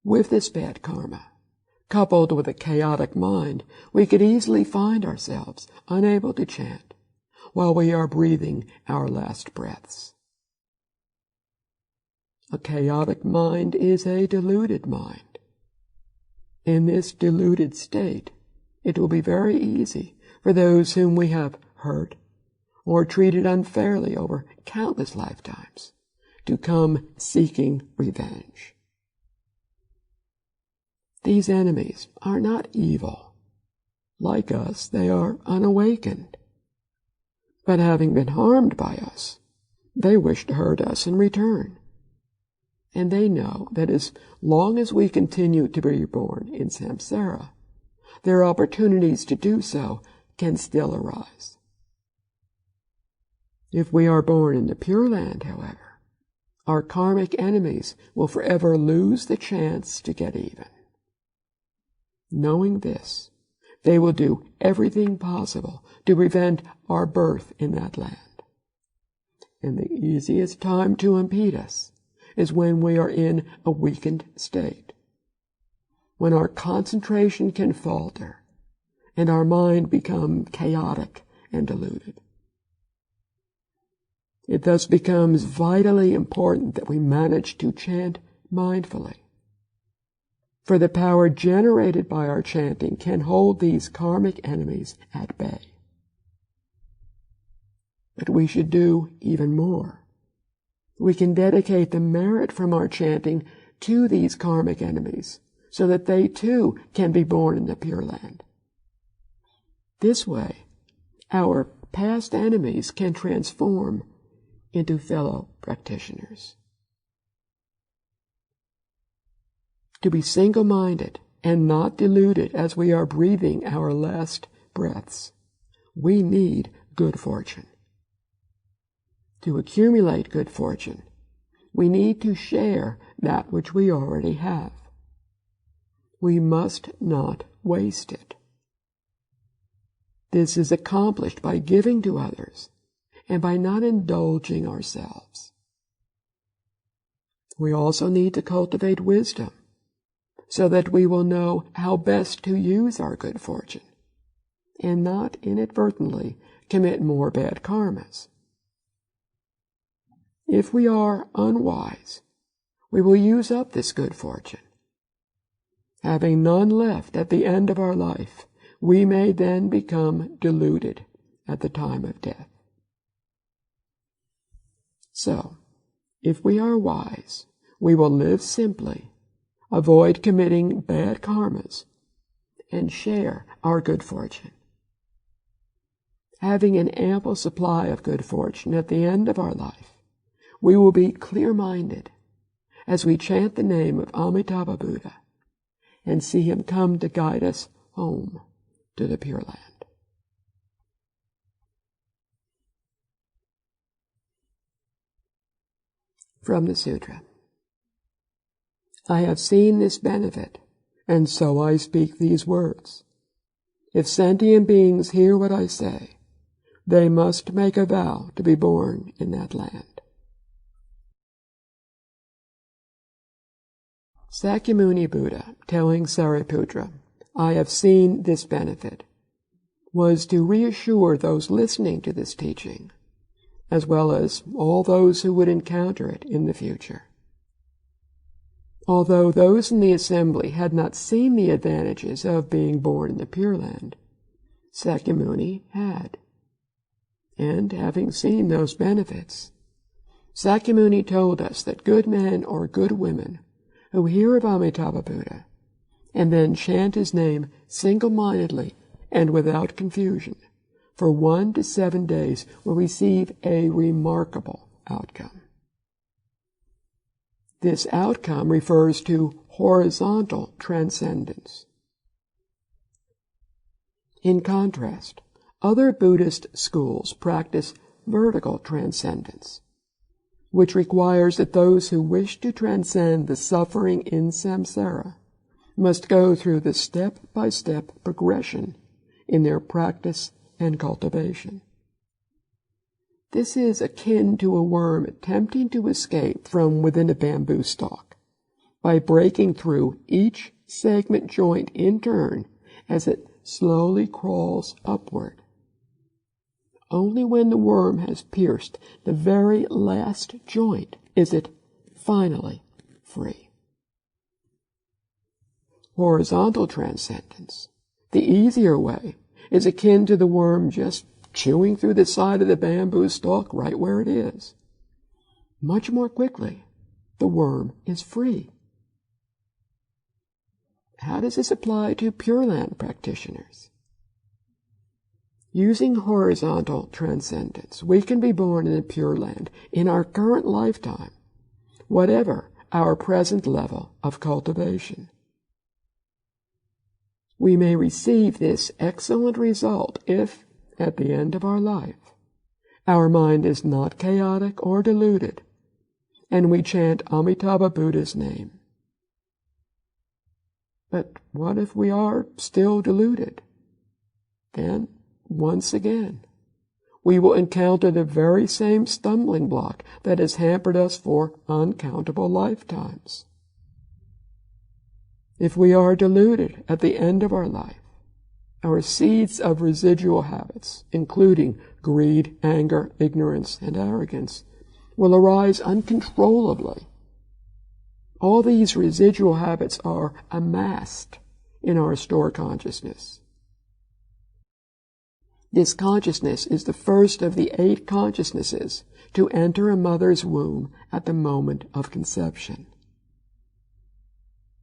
S1: With this bad karma, coupled with a chaotic mind, we could easily find ourselves unable to chant while we are breathing our last breaths. A chaotic mind is a deluded mind. In this deluded state, it will be very easy for those whom we have hurt or treated unfairly over countless lifetimes to come seeking revenge. These enemies are not evil. Like us, they are unawakened. But having been harmed by us, they wish to hurt us in return. And they know that as long as we continue to be reborn in samsara, their opportunities to do so can still arise. If we are born in the Pure Land, however, our karmic enemies will forever lose the chance to get even. Knowing this, they will do everything possible to prevent our birth in that land. And the easiest time to impede us is when we are in a weakened state, when our concentration can falter and our mind become chaotic and deluded. It thus becomes vitally important that we manage to chant mindfully. For the power generated by our chanting can hold these karmic enemies at bay. But we should do even more. We can dedicate the merit from our chanting to these karmic enemies so that they too can be born in the Pure Land. This way, our past enemies can transform into fellow practitioners. To be single-minded and not deluded as we are breathing our last breaths, we need good fortune. To accumulate good fortune, we need to share that which we already have. We must not waste it. This is accomplished by giving to others and by not indulging ourselves. We also need to cultivate wisdom so that we will know how best to use our good fortune and not inadvertently commit more bad karmas. If we are unwise, we will use up this good fortune. Having none left at the end of our life, we may then become deluded at the time of death. So, if we are wise, we will live simply, avoid committing bad karmas, and share our good fortune. Having an ample supply of good fortune at the end of our life, we will be clear-minded as we chant the name of Amitabha Buddha and see him come to guide us home to the Pure Land. From the Sutra. I have seen this benefit, and so I speak these words. If sentient beings hear what I say, they must make a vow to be born in that land. Sakyamuni Buddha, telling Sariputra, I have seen this benefit, was to reassure those listening to this teaching, as well as all those who would encounter it in the future. Although those in the assembly had not seen the advantages of being born in the Pure Land, Sakyamuni had. And having seen those benefits, Sakyamuni told us that good men or good women who hear of Amitabha Buddha and then chant his name single-mindedly and without confusion for 1 to 7 days will receive a remarkable outcome. This outcome refers to horizontal transcendence. In contrast, other Buddhist schools practice vertical transcendence, which requires that those who wish to transcend the suffering in samsara must go through the step-by-step progression in their practice and cultivation. This is akin to a worm attempting to escape from within a bamboo stalk by breaking through each segment joint in turn as it slowly crawls upward. Only when the worm has pierced the very last joint is it finally free. Horizontal transcendence, the easier way, is akin to the worm just chewing through the side of the bamboo stalk right where it is. Much more quickly, the worm is free. How does this apply to Pure Land practitioners? Using horizontal transcendence, we can be born in the Pure Land in our current lifetime, whatever our present level of cultivation. We may receive this excellent result if, at the end of our life, our mind is not chaotic or deluded, and we chant Amitabha Buddha's name. But what if we are still deluded? Then, once again, we will encounter the very same stumbling block that has hampered us for uncountable lifetimes. If we are deluded at the end of our life, our seeds of residual habits, including greed, anger, ignorance, and arrogance, will arise uncontrollably. All these residual habits are amassed in our store consciousness. This consciousness is the first of the 8 consciousnesses to enter a mother's womb at the moment of conception.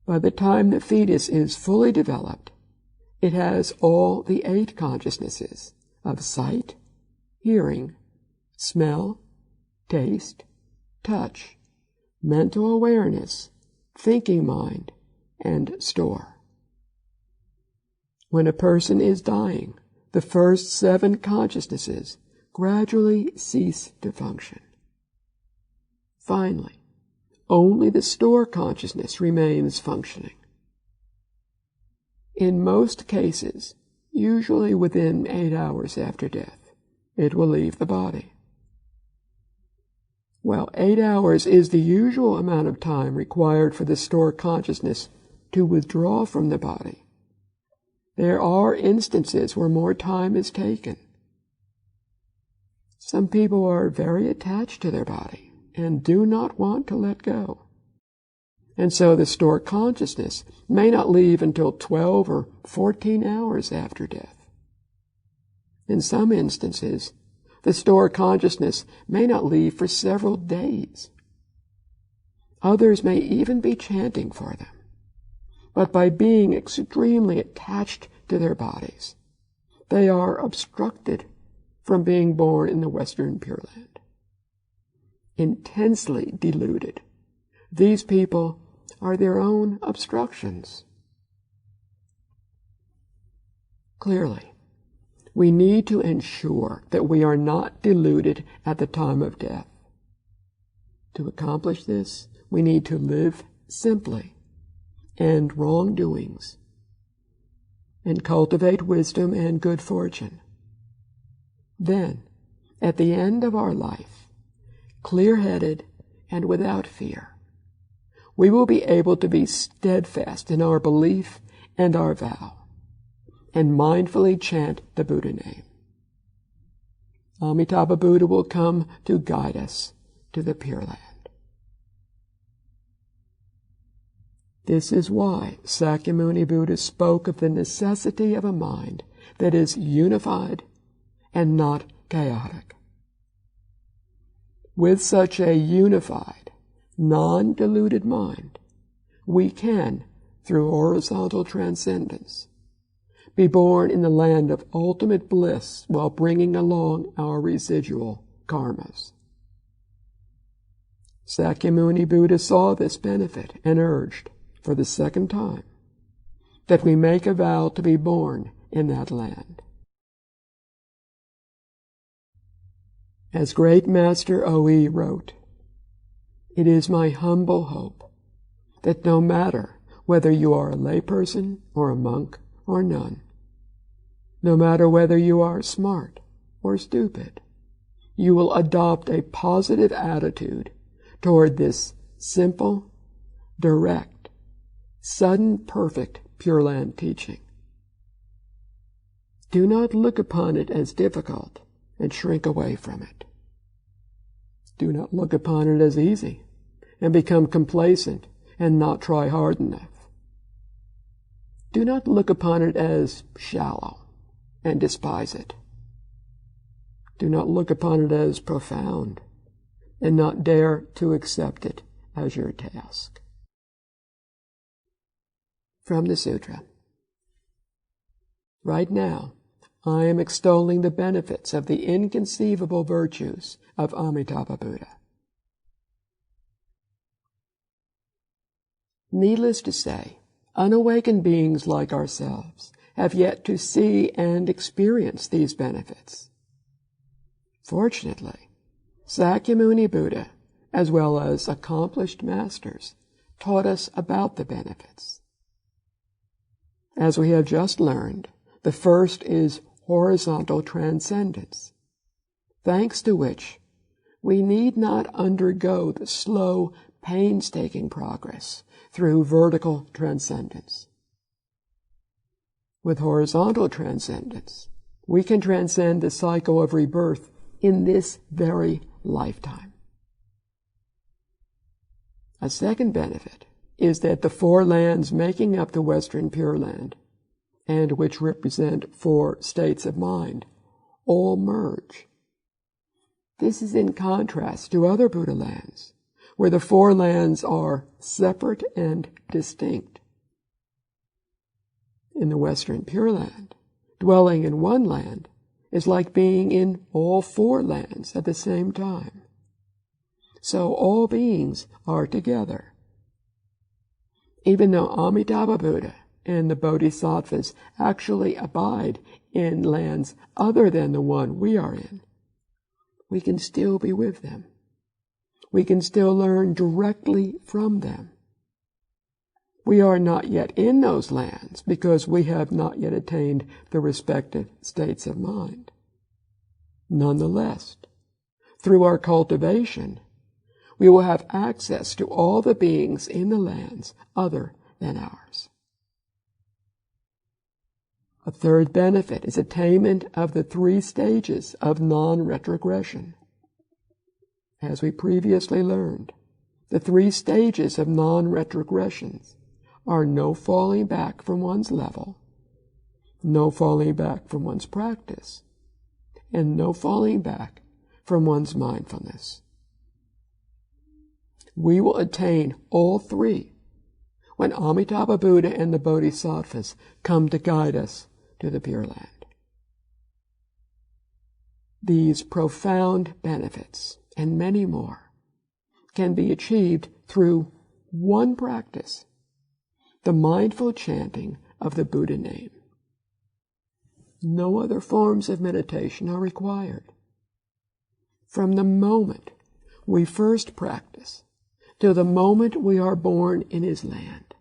S1: By the time the fetus is fully developed, it has all the 8 consciousnesses of sight, hearing, smell, taste, touch, mental awareness, thinking mind, and store. When a person is dying, the first 7 consciousnesses gradually cease to function. Finally, only the store consciousness remains functioning. In most cases, usually within 8 hours after death, it will leave the body. Well, 8 hours is the usual amount of time required for the stored consciousness to withdraw from the body. There are instances where more time is taken. Some people are very attached to their body and do not want to let go. And so the stored consciousness may not leave until 12 or 14 hours after death. In some instances, the stored consciousness may not leave for several days. Others may even be chanting for them. But by being extremely attached to their bodies, they are obstructed from being born in the Western Pure Land. Intensely deluded, these people are their own obstructions. Clearly, we need to ensure that we are not deluded at the time of death. To accomplish this, we need to live simply, end wrongdoings, and cultivate wisdom and good fortune. Then, at the end of our life, clear-headed and without fear, we will be able to be steadfast in our belief and our vow, and mindfully chant the Buddha name. Amitabha Buddha will come to guide us to the Pure Land. This is why Sakyamuni Buddha spoke of the necessity of a mind that is unified and not chaotic. With such a unified, non-deluded mind, we can, through horizontal transcendence, be born in the land of ultimate bliss while bringing along our residual karmas. Sakyamuni Buddha saw this benefit and urged, for the second time, that we make a vow to be born in that land. As Great Master O.E. wrote, "It is my humble hope that no matter whether you are a layperson or a monk or nun, no matter whether you are smart or stupid, you will adopt a positive attitude toward this simple, direct, sudden, perfect Pure Land teaching. Do not look upon it as difficult and shrink away from it. Do not look upon it as easy and become complacent and not try hard enough. Do not look upon it as shallow and despise it. Do not look upon it as profound and not dare to accept it as your task." From the Sutra. Right now, I am extolling the benefits of the inconceivable virtues of Amitabha Buddha. Needless to say, unawakened beings like ourselves have yet to see and experience these benefits. Fortunately, Sakyamuni Buddha, as well as accomplished masters, taught us about the benefits. As we have just learned, the first is horizontal transcendence, thanks to which we need not undergo the slow, painstaking progress through vertical transcendence. With horizontal transcendence, we can transcend the cycle of rebirth in this very lifetime. A second benefit is that the four lands making up the Western Pure Land, and which represent 4 states of mind, all merge. This is in contrast to other Buddha lands, where the 4 lands are separate and distinct. In the Western Pure Land, dwelling in one land is like being in all 4 lands at the same time. So all beings are together. Even though Amitabha Buddha and the Bodhisattvas actually abide in lands other than the one we are in, we can still be with them. We can still learn directly from them. We are not yet in those lands because we have not yet attained the respective states of mind. Nonetheless, through our cultivation, we will have access to all the beings in the lands other than ours. A third benefit is attainment of the 3 stages of non-retrogression. As we previously learned, the 3 stages of non-retrogressions are no falling back from one's level, no falling back from one's practice, and no falling back from one's mindfulness. We will attain all 3 when Amitabha Buddha and the Bodhisattvas come to guide us to the Pure Land. These profound benefits, and many more, can be achieved through one practice, the mindful chanting of the Buddha name. No other forms of meditation are required. From the moment we first practice till the moment we are born in his land,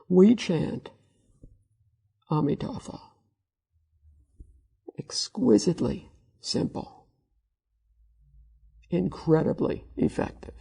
S1: we chant Amitabha. Exquisitely simple, incredibly effective.